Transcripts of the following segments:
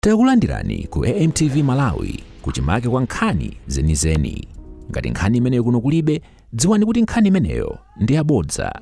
Takulandirani ku AMTV Malawi kuchimake kwa nkhani zenizeni. Ngati nkhani imeneyo kuno kulibe, dziwani kuti nkhani imeneyo ndi yabodza.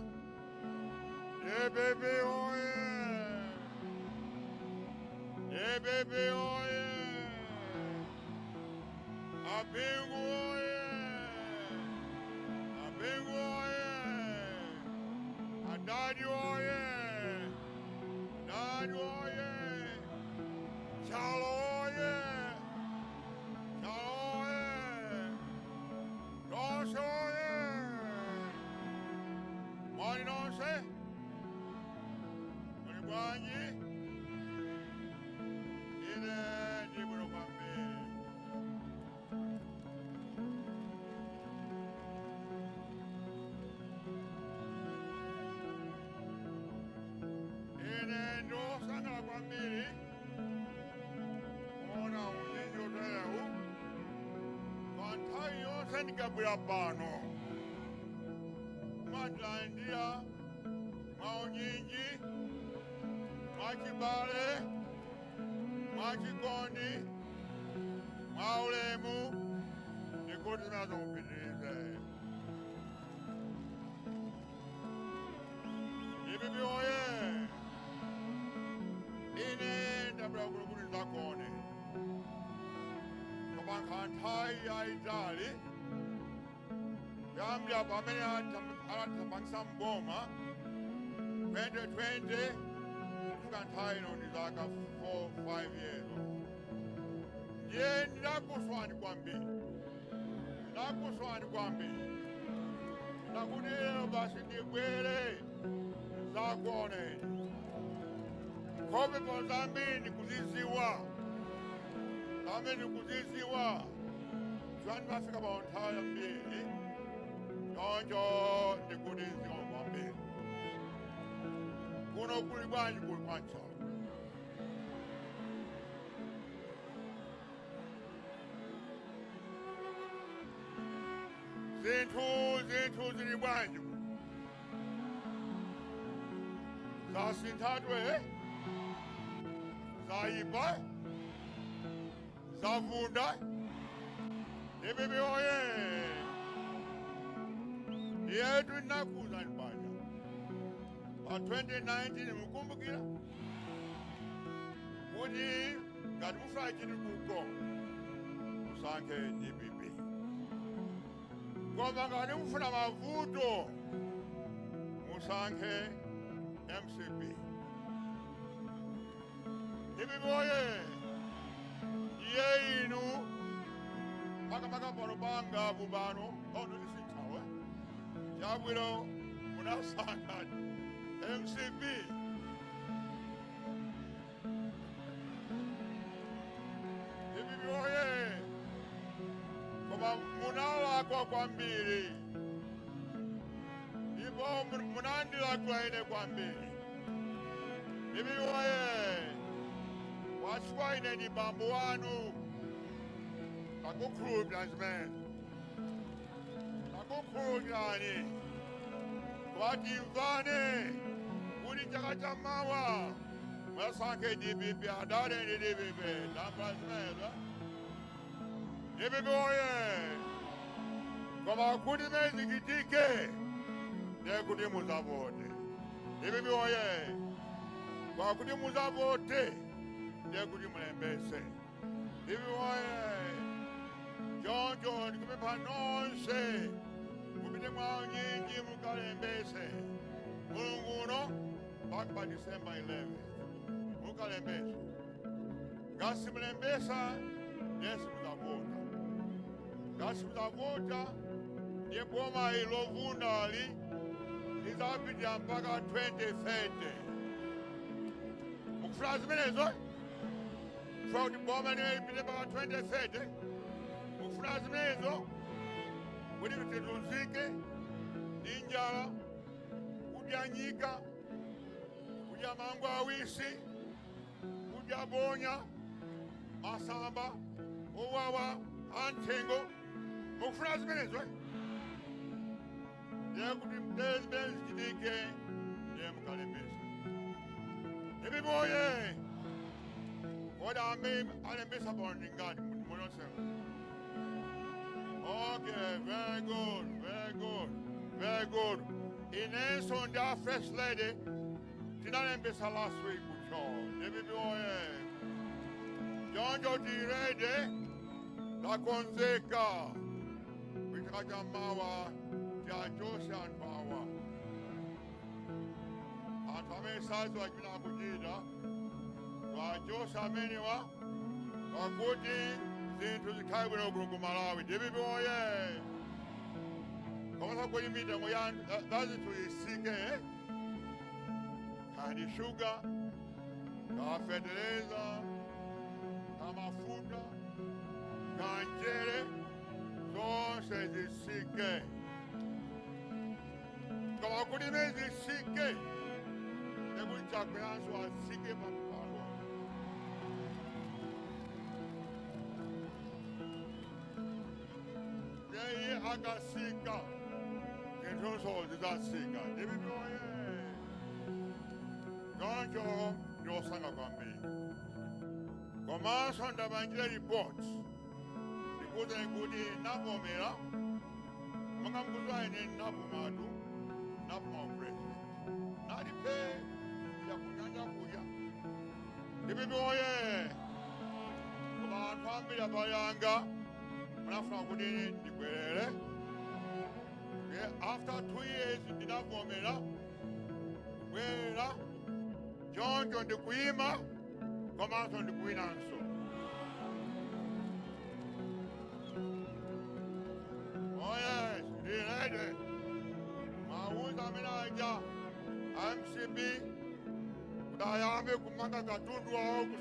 Ndikabwera pano mwalandia mwaunyinji mwachibale mwachikondi mwaulemu ndikuti nazomupitirize ibibi oye ine ndabwera kuti ndakone koma nkhanthai yaitali Gambia pamene alathamangisa mboma 2020 kufika nthawi ino ndi zaka 4-5 years. Ndiye ndakuswani kwambiri nakuti lero basi ndibwere zakuoneni nkhope po zambiri ndikuziziwa chwani bafika pa nthawi yambiri Onjo ndikulizi kwambiri. Kuno kuli bwanji kuli kwancha. Zinthu zili bwanji. Zasinthatwe, zayipa, zavunda, ibibi oye. Yetu nakuza nipanya. Pa 2019 mkumbukira. Kuti ngati mufuna chini kuko. Musankhe DPP. Koma ngati mufuna mavuto. Musankhe MCP. DPP oye. Iye inu. Paka porobanga bubano. Ono nisitawe. Yabwino munasanga MCP ibibi oye koma munalakwa kwambiri ipo munandilakwa ine kwambiri ibibi oye wachikwa ine ndi bambo wanu takukhulupirira zimene takukhulupirirani kwati mvane kuti chaka chamawa mwasankhe DPP adale ndi DPP ndambula zimenezo DPP oye koma kuti mezikitike ndekuti muzavote DPP oye kwa kuti muzavote ndekuti mulembese DPP oye Jonjo ndikupempha nonse mupite mwaunyinji mukalembese Mulungu uno mpaka pa December 11 mukalembese ngasi mulembesa yesi muzavota ndiye boma ilovundali lizapita mpaka 2030 mukufuna zimenezo kufuna kuti boma niyo ipite mpaka 2030 mukufuna zimenezo kuti titunzike ndi njala kudya nyika kudya mangu awisi kudya bonya masamba owawa anthengo mukufuna zimenezo ndiye kuti mtezi zichitike ndiye mukalembesa ibibi oye What I mean, I didn't miss about God. Okay, very good, very good, very good. In answer on that first lady, she didn't miss her last week with y'all. Let me be John Joti ready, La Conzeca, which Rajamawa, Joshan Bawa. Atame size like Nabujida, Josha Menua, Akuti, into the Kaiwan of Malawi. David Boy, come up when you meet them, that's it to his sick, Candy Sugar, Federeza, Tamafuta, Ganjere, so says the sick. Come on, could you make this sick? They will check me out so I sick him up. Agasika, and also the Dasika. David Boy, don't you know son of me? Commerce on the Banjari reports. The good and good in Napomera, Mangambuza in Napomadu, Napom president. Not the pay, Yapunanga Puya. David Boy, come on, family of Bayanga. After 2 years in the Formula, where John the Queen, come out on the Queen answer. Oh, yes, he read it. Mahuza MCB, Dayame Kumaka Katundu,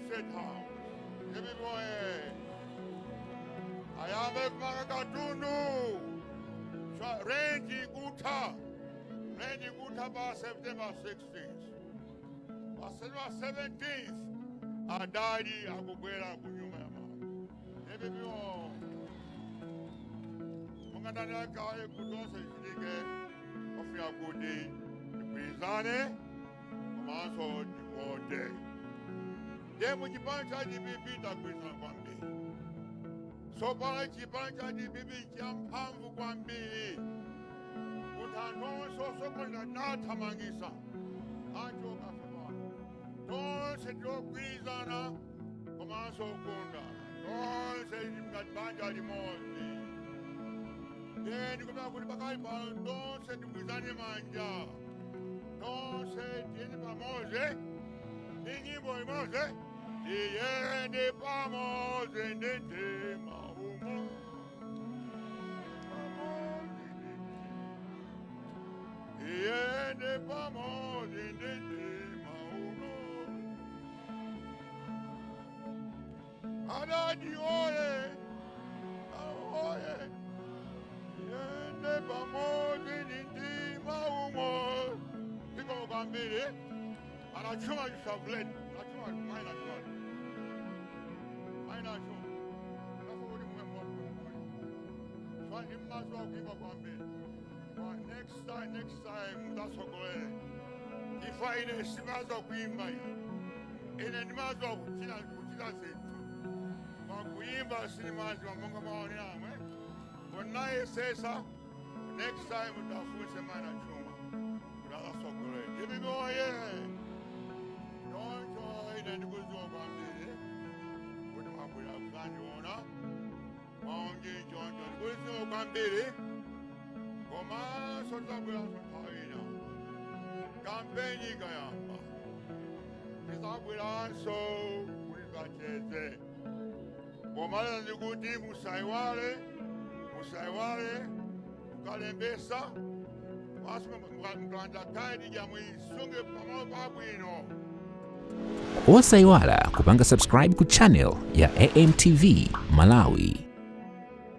State House. Every I am a Magatundu. Randy Guta by September 16th. September 17th, I died in Aguera Bunyuma. Every more. Mongadana Kari Kudos and Shige of your good day. Prisane, Maso all day. Then when you punch out the baby, that prison one day. So Balachi Banja di Bibi Jampam Kwambi. Utano so Nata Mangisa. Anjo Kafama. Don't say Joe Quizana. Comanso Kunda. Don't say him got Banja di Mosi. Then you go back with the Bakai. Don't say to Quizani Manja. Don't say Jennifer Mose. Dingy Boy Mose. The Pamos in the team. De vamos in the mauno. Adadi oye, oye. De vamos in the mauno. People can be it. And I try to have led. I try mine. Mine are sure. That's what we want. So I'm not sure people can be. Next time, that's what we're if I in a smash of Queen in a mass of Tina said, Queen cinemas from Mongamania, when I say so, next time with the food and man at home, that's what we're give me go here. Don't join and good job on me. Put them up with a plan, you wanna? Mountain John, good job on Billy. Koma sota bula sotaina, kampeni kayamba. Kita bula so kulipa chete. Koma na nikuti musaiwale, kalembesa. Wasma mkanda kaidi jamu isunge pamoja babwino. Osaiwala kupanga subscribe ku channel ya AMTV Malawi.